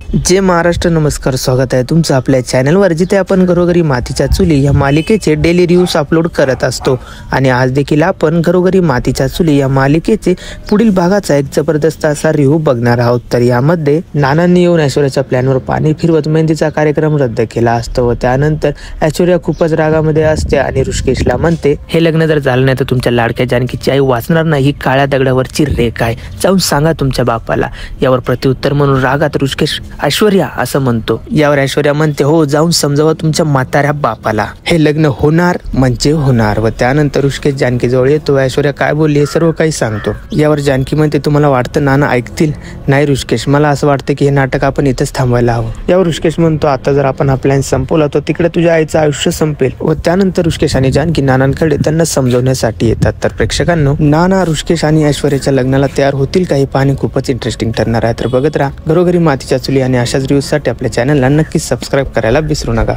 जय महाराष्ट्र, नमस्कार, स्वागत आहे तुमचं आपल्या चॅनलवर, जिथे आपण घरोघरी मातीच्या चुली या मालिकेचे डेली रिव्ह्यूज अपलोड करत असतो। आणि आज देखील आपण घरोघरी मातीच्या चुली या मालिकेचे पुढील भागाचा एक जबरदस्त असा रिव्ह्यू बघणार आहोत। तर यामध्ये नानांनी येऊन ऐश्वर्याच्या प्लॅनवर पाणी फिरवत मेहंदीचा कार्यक्रम रद्द केला असतो व त्यानंतर ऐश्वर्या खूपच रागामध्ये असते आणि ऋषिकेशला म्हणते, हे लग्न जर झालं नाही तर तुमच्या लाडक्या जानकीची आई वाचणार नाही, ही काळ्या दगडावरची रेख आहे, जाऊन सांगा तुमच्या बापाला। यावर प्रत्युत्तर म्हणून रागात ऋषिकेश ऐश्वर्या असं म्हणतो। यावर ऐश्वर्या म्हणते, हो जाऊन समजावा तुमच्या म्हाताऱ्या बापाला, हे लग्न होणार म्हणजे होणार। व त्यानंतर ऋषिकेश जानकी जवळ येतो, ऐश्वर्या काय बोलली हे सर्व काही सांगतो। यावर जानकी म्हणते, तुम्हाला वाटतं नाना ऐकतील? नाही ऋषिकेश, मला असं वाटतं की हे नाटक आपण इथंच थांबवायला हवं। यावर ऋषिकेश म्हणतो, आता जर आपण हा प्लॅन संपवला तर तिकडे तुझ्या आईचं आयुष्य संपेल। व त्यानंतर ऋषिकेश आणि जानकी नानांकडे त्यांना समजवण्यासाठी येतात। तर प्रेक्षकांनो, नाना ऋषिकेश आणि ऐश्वर्याच्या लग्नाला तयार होतील का, हे पाहणे खूपच इंटरेस्टिंग ठरणार आहे। तर बघत राहा घरोघरी मातीच्या चुली आणि अशाच रिव्ह्यूजसाठी आपल्या चॅनलला नक्की सबस्क्राईब करायला विसरू नका।